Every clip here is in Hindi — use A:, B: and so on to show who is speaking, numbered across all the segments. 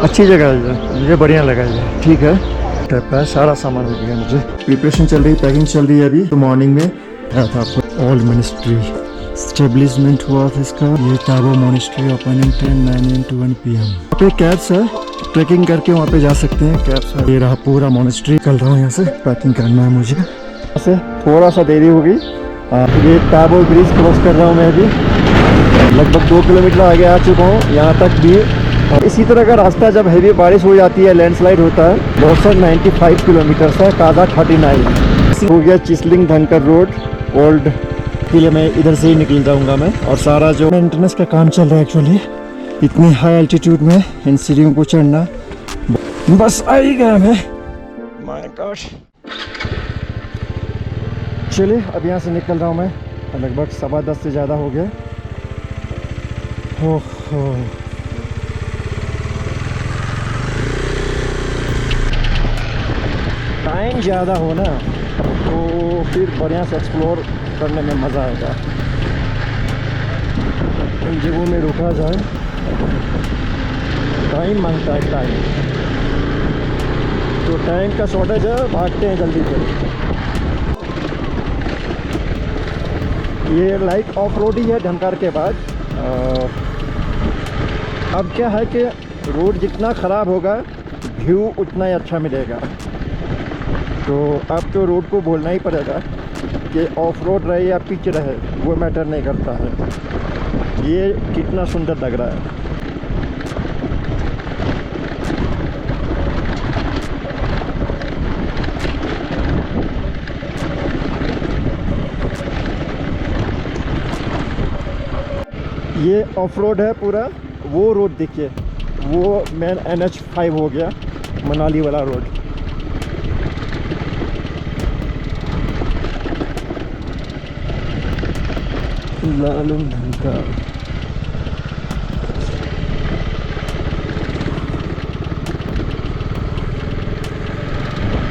A: अच्छी जगह है ये, मुझे बढ़िया लगा ये। ठीक है, टाइप का सारा सामान हो गया मुझे। प्रिपरेशन चल रही, पैकिंग चल रही है अभी। तो मॉर्निंग में आया था आपको ऑल मिनिस्ट्री स्टेब्लिशमेंट हुआ था इसका। ये Tabo monastery opening 10 AM to 1 PM। यहाँ पे कैब्स है, ट्रैकिंग करके वहाँ पे जा सकते हैं, कैब्स है। ये रहा पूरा मोनेस्ट्री। चल रहा हूँ यहाँ से, पैकिंग करना है मुझे। यहाँ से थोड़ा सा देरी होगी। ये टाबो ब्रिज क्रॉस कर रहा हूँ मैं अभी। लगभग 2 किलोमीटर आगे आ चुका हूँ। यहाँ तक भी इसी तरह का रास्ता, जब हैवी बारिश हो जाती है, लैंडस्लाइड होता है। बहुत 95 किलोमीटर है, काजा 39 हो गया। चिसलिंग धनकर रोड ओल्ड किले में, इधर से ही निकल जाऊंगा मैं। और सारा जो मेंटेनेंस का काम चल रहा है एक्चुअली, इतनी हाई एल्टीट्यूड में इन सीढ़ियों को चढ़ना। बस आ ही गया मैं, माय गॉड। चलिए अब यहाँ से निकल रहा हूँ मैं। लगभग 10:15 से ज़्यादा हो गया। हो टाइम ज़्यादा हो ना तो फिर बढ़िया से एक्सप्लोर करने में मज़ा आएगा। इन जगहों में रुका जाए, टाइम मांगता है टाइम। तो टाइम का शॉर्टेज है, भागते हैं जल्दी से। ये लाइट ऑफ रोड ही है धनकर के बाद। अब क्या है कि रोड जितना ख़राब होगा, व्यू उतना ही अच्छा मिलेगा। तो अब तो रोड को बोलना ही पड़ेगा कि ऑफ रोड रहे या पिच रहे, वो मैटर नहीं करता है। ये कितना सुंदर लग रहा है। ये ऑफ रोड है पूरा। वो रोड देखिए, वो मेन NH5 हो गया, मनाली वाला रोड। लालूम धनकर।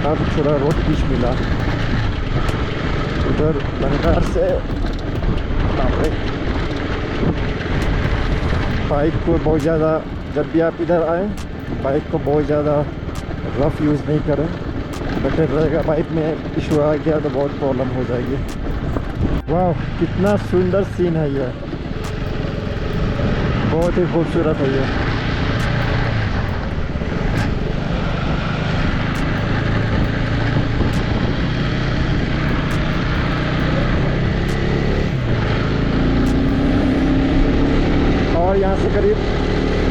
A: अब थोड़ा रोड पिच मिला उधर धनकर से। बाइक को बहुत ज़्यादा, जब भी आप इधर आए, बाइक को बहुत ज़्यादा रफ़ यूज़ नहीं करें, बेटर रहेगा। बाइक में इशू आ गया तो बहुत प्रॉब्लम हो जाएगी। वाह, कितना सुंदर सीन है ये, बहुत ही खूबसूरत है ये। और यहाँ से करीब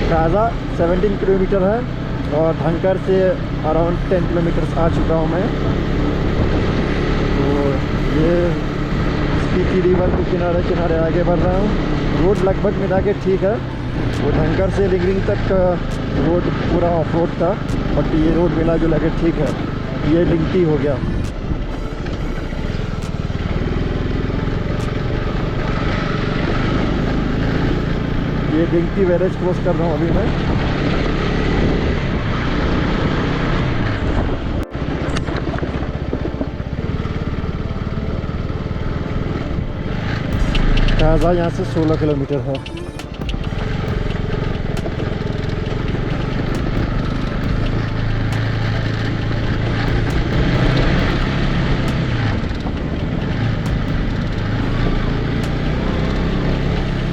A: काजा 17 किलोमीटर है और धनकर से अराउंड 10 किलोमीटर आ चुका हूँ मैं। तो ये स्पीति रिवर के किनारे किनारे आगे बढ़ रहा हूँ। रोड लगभग मिला के ठीक है। वो धनकर से लिंगरिंग तक रोड पूरा ऑफ रोड था, बट ये रोड मिला जो लगे ठीक है। ये लिंगटी हो गया। ये लिंगटी बैरेज क्रॉस कर रहा हूँ अभी मैं। काजा यहाँ से 16 किलोमीटर है।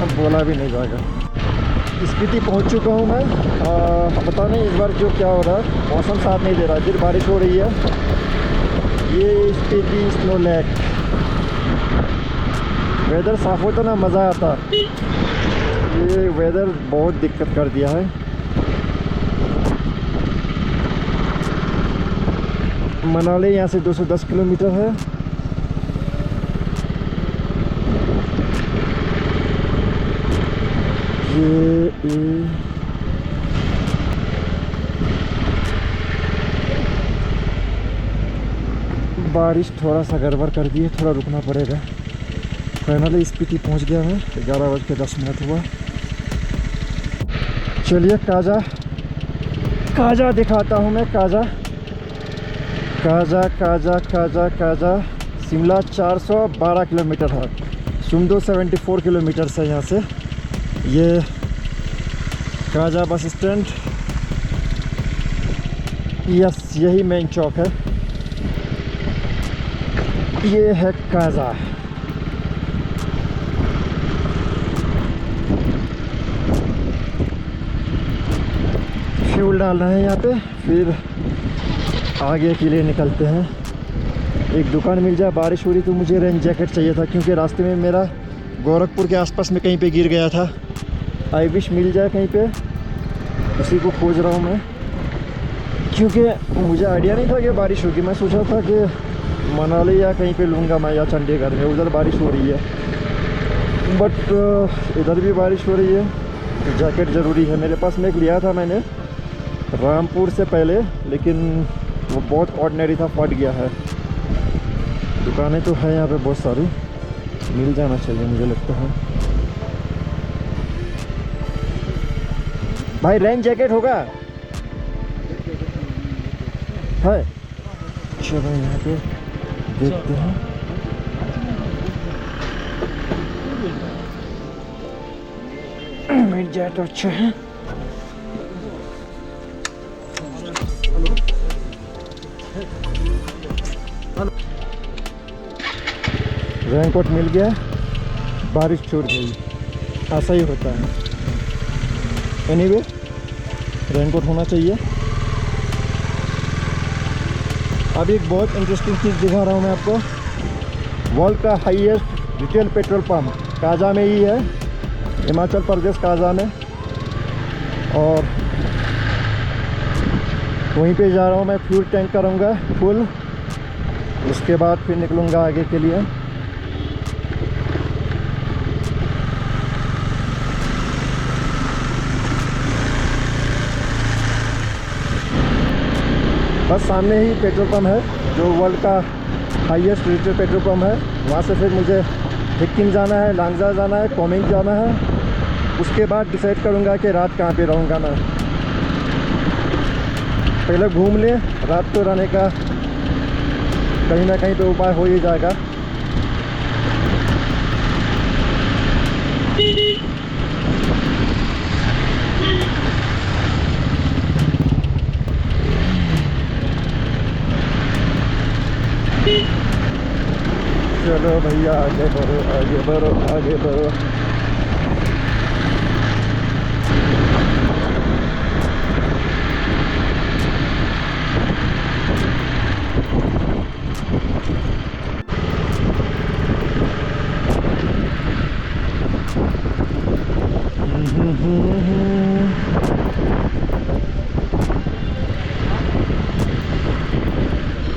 A: अब बोला भी नहीं जाएगा। स्पीति पहुँच चुका हूँ मैं। पता नहीं इस बार जो क्या हो रहा है, मौसम साथ नहीं दे रहा, फिर बारिश हो रही है। ये स्पीति स्नो लेक। वेदर साफ होता ना मज़ा आता। ये वेदर बहुत दिक्कत कर दिया है। मनाली यहाँ से 210 किलोमीटर है। ये बारिश थोड़ा सा गड़बड़ कर दी है, थोड़ा रुकना पड़ेगा। फाइनली स्पीति पहुंच गया मैं। 11:10 हुआ। चलिए काजा दिखाता हूँ मैं। काजा शिमला 412 किलोमीटर है। सुमदो 74 किलोमीटर है यहाँ से। ये काजा बस स्टैंड यस, यही मेन चौक है। ये है काजा। फ्यूल डाल रहे हैं यहाँ पे, फिर आगे के लिए निकलते हैं। एक दुकान मिल जाए, बारिश हो रही तो मुझे रेन जैकेट चाहिए था क्योंकि रास्ते में मेरा गोरखपुर के आसपास में कहीं पे गिर गया था। आई विश मिल जाए कहीं पे, उसी को खोज रहा हूँ मैं, क्योंकि मुझे आइडिया नहीं था कि बारिश होगी। मैं सोचा था कि मनाली या कहीं पे लूँगा मैं, या चंडीगढ़ में, उधर बारिश हो रही है। बट इधर भी बारिश हो रही है, तो जैकेट ज़रूरी है मेरे पास। में एक लिया था मैंने रामपुर से पहले, लेकिन वो बहुत ऑर्डिनरी था, फट गया है। दुकानें तो है यहाँ पे बहुत सारी, मिल जाना चाहिए मुझे लगता है। भाई रेन जैकेट होगा? है, चलो यहाँ पे देखते हैं। मिल जाए तो अच्छा है। रेनकोट मिल गया, बारिश छूट गई, ऐसा ही होता है। एनीवे, रेनकोट होना चाहिए। अभी एक बहुत इंटरेस्टिंग चीज़ दिखा रहा हूँ मैं आपको। वर्ल्ड का highest retail petrol pump Kaza में ही है, हिमाचल प्रदेश काजा में। और वहीं पे जा रहा हूँ मैं, फ्यूल टैंक करूँगा फुल, उसके बाद फिर निकलूँगा आगे के लिए। बस सामने ही पेट्रोल पंप है, जो वर्ल्ड का हाईएस्ट रिटेल पेट्रोल पंप है। वहाँ से फिर मुझे हिक्किम जाना है, लांगजा जाना है, कोमिंग जाना है। उसके बाद डिसाइड करूँगा कि रात कहाँ पे रहूँगा मैं। पहले घूम ले, रात तो रहने का कहीं ना कहीं तो उपाय हो ही जाएगा। चलो भैया आगे बढ़ो, आगे बढ़ो, आगे बढ़ो।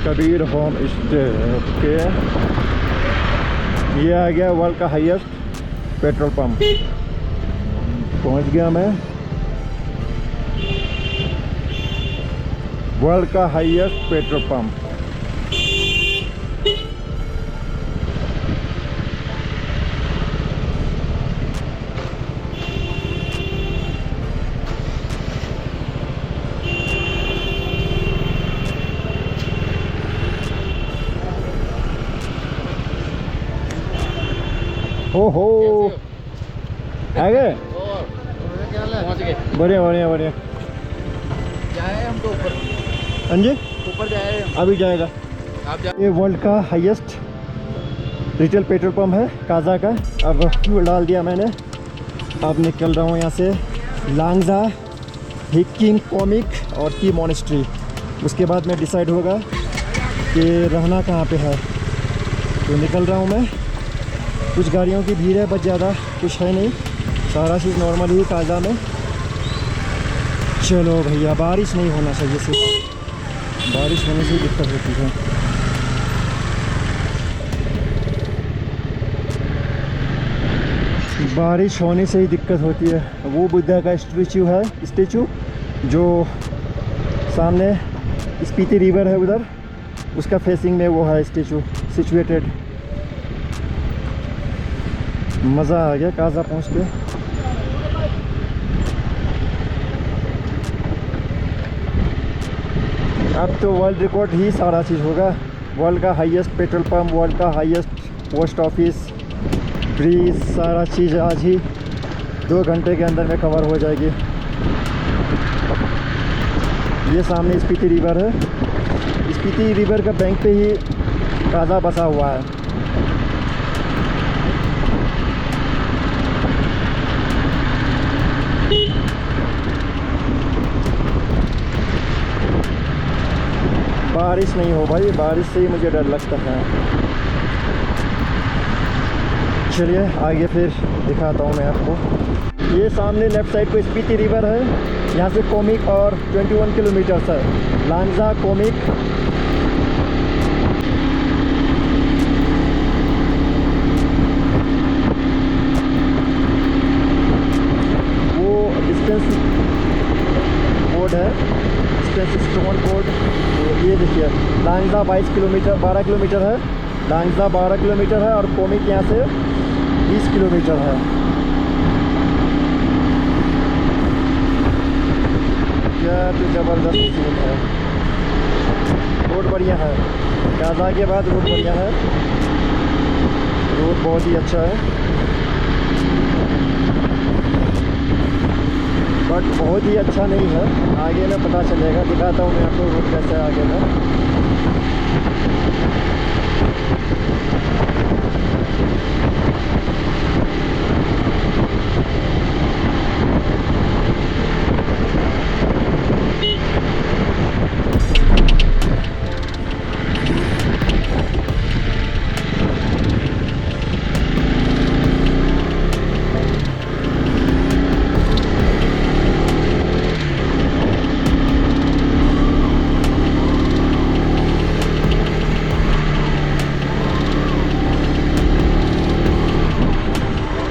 A: कबीर होम स्टे के, ये आ गया वर्ल्ड का हाईएस्ट पेट्रोल पंप। पहुंच गया मैं, वर्ल्ड का हाईएस्ट पेट्रोल पंप। ओहो, आ गए?
B: पहुंच गए।
A: बढ़िया बढ़िया बढ़िया।
B: जाए हम तो ऊपर।
A: हाँ जी,
B: ऊपर जाए
A: अभी जाएगा।
B: आप जा।
A: ये वर्ल्ड का हाईएस्ट रिटेल पेट्रोल पंप है काजा का। अब फ्यूल डाल दिया मैंने, अब निकल रहा हूँ यहाँ से लांगजा, हिक्किम, कोमिक और की मॉनेस्ट्री। उसके बाद में डिसाइड होगा कि रहना कहाँ पे है। तो निकल रहा हूँ मैं। कुछ गाड़ियों की भीड़ है, बस ज़्यादा कुछ है नहीं, सारा चीज़ नॉर्मल ही काजा में। चलो भैया, बारिश नहीं होना चाहिए, सिर्फ बारिश होने से दिक्कत होती है। बारिश होने से ही दिक्कत होती है। वो बुद्धा का स्टैचू जो सामने स्पीति रिवर है उधर, उसका फेसिंग में वो है स्टैचू सिचुएटेड। मज़ा आ गया काजा पहुंच के। अब तो वर्ल्ड रिकॉर्ड ही सारा चीज़ होगा। वर्ल्ड का हाईएस्ट पेट्रोल पंप, वर्ल्ड का हाईएस्ट पोस्ट ऑफिस, ब्रिज, सारा चीज़ आज ही 2 घंटे के अंदर में कवर हो जाएगी। ये सामने स्पीति रिवर है। स्पीति रिवर का बैंक पे ही काजा बसा हुआ है। बारिश नहीं हो भाई, बारिश से ही मुझे डर लगता है। चलिए आगे फिर दिखाता हूँ मैं आपको। ये सामने लेफ्ट साइड पे स्पीति रिवर है, यहाँ से कोमिक और 21 किलोमीटर्स है। लांगजा कोमिक, वो डिस्टेंस बोर्ड है, डिस्टेंस स्टोन बोर्ड। तो ये देखिए लांगजा 22 किलोमीटर 12 किलोमीटर है, लांगजा 12 किलोमीटर है और कोमिक यहाँ से 20 किलोमीटर है। क्या तो ज़बरदस्त सीन है। रोड बढ़िया है, काजा के बाद रोड बढ़िया है, रोड बहुत ही अच्छा है। बट बहुत ही अच्छा नहीं है, आगे में पता चलेगा। दिखाता हूँ मैं आपको रोड कैसा है आगे में।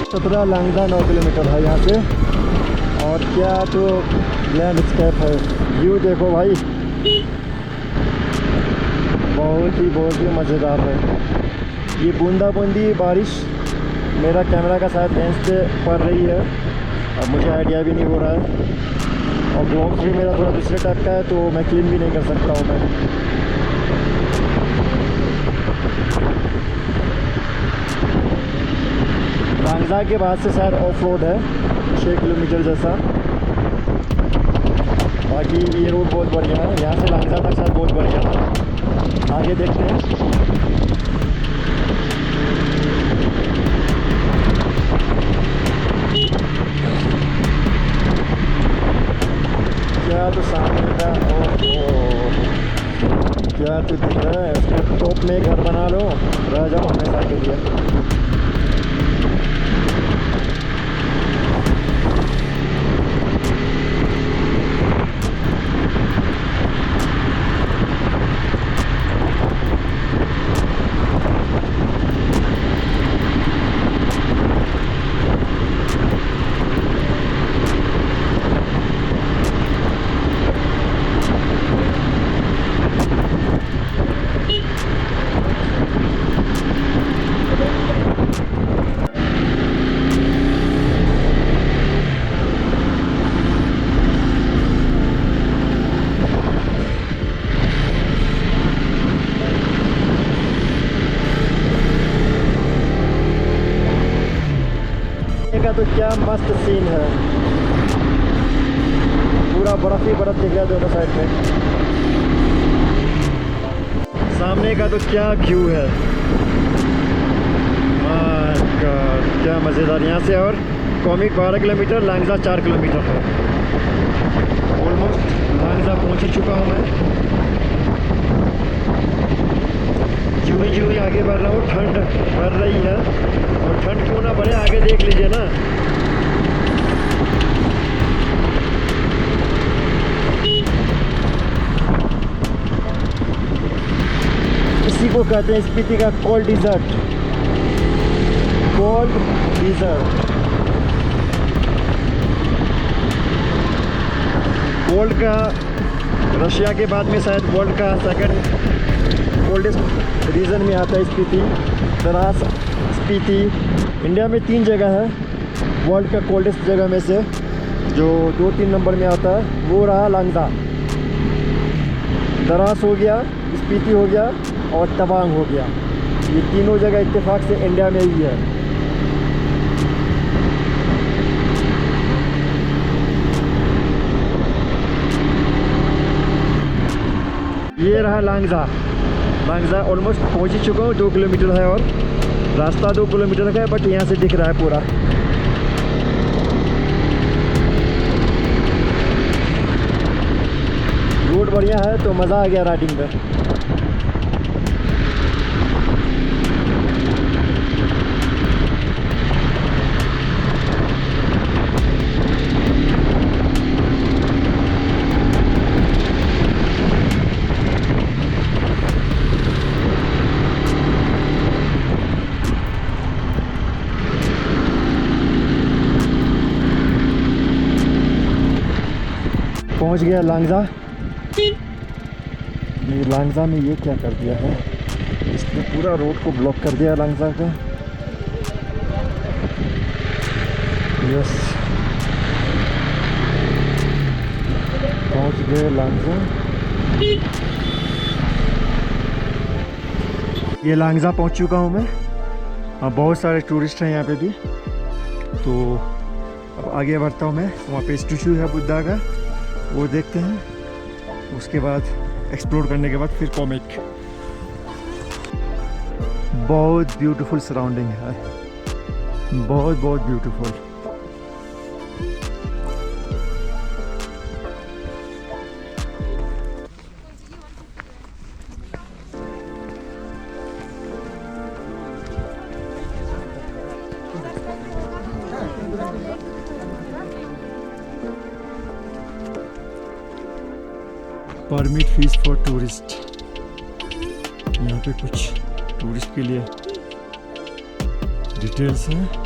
A: सत्रह लांगजा 9 किलोमीटर है यहाँ से। और क्या तो लैंडस्केप है, व्यू देखो भाई, बहुत ही मज़ेदार है। ये बूंदा बूंदी बारिश मेरा कैमरा का शायद लेंस पे पड़ रही है, अब मुझे आइडिया भी नहीं हो रहा है। और ब्लॉग भी मेरा थोड़ा दूसरे टाइप का है तो मैं क्लीन भी नहीं कर सकता हूँ मैं। लांगजा के बाद से शायद ऑफ रोड है 6 किलोमीटर जैसा। बाकी ये रोड बहुत बढ़िया है, यहाँ से लांगजा तक शायद बहुत बढ़िया है। आगे देखते हैं। क्या तो सामने का क्या तो दिख रहा है, उसके टॉप में घर बना लो, रह जाओ हमेशा के लिए। का तो क्या मस्त सीन है, पूरा बर्फ ही बर्फ दिख रहा है दोनों साइड में। सामने का तो क्या व्यू है, माय गॉड क्या मज़ेदार। यहाँ से और कोमिक 12 किलोमीटर, लांगजा 4 किलोमीटर है। ऑलमोस्ट लांगजा पहुँच ही चुका हूँ मैं। यूँ ही आगे बढ़ रहा हूँ, ठंड बढ़ रही है और ठंड क्यों ना बढ़े, आगे देख लीजिए ना। इसी को कहते हैं स्पीति का cold desert, cold desert. World का, रशिया के बाद में शायद वर्ल्ड का सेकंड कोल्डेस्ट रीजन में आता है स्पीति। द्रास, स्पीति। इंडिया में 3 जगह है वर्ल्ड का कोल्डेस्ट जगह में से, जो 2-3 नंबर में आता है वो रहा लांगजा। द्रास हो गया, स्पीति हो गया और तवांग हो गया। ये तीनों जगह इत्तेफाक से इंडिया में ही है। ये रहा लांगजा। लांगजा ऑलमोस्ट पहुंच ही चुका हूँ। 2 किलोमीटर है और रास्ता 2 किलोमीटर का है, बट यहाँ से दिख रहा है पूरा। रोड बढ़िया है तो मज़ा आ गया राइडिंग में। पहुंच गया लांगजा। ये लांगजा में ये क्या कर दिया है, इसने पूरा रोड को ब्लॉक कर दिया लांगजा का। यस, पहुंच गए लांगजा। ये लांगजा पहुंच चुका हूं मैं। बहुत सारे टूरिस्ट हैं यहाँ पे भी। तो अब आगे बढ़ता हूँ मैं। वहाँ पे स्टैचू है बुद्धा का, वो देखते हैं। उसके बाद एक्सप्लोर करने के बाद फिर कॉमेट। बहुत ब्यूटीफुल सराउंडिंग है, बहुत बहुत beautiful. Permit fees for tourist. यहाँ पे कुछ टूरिस्ट के लिए डिटेल्स हैं।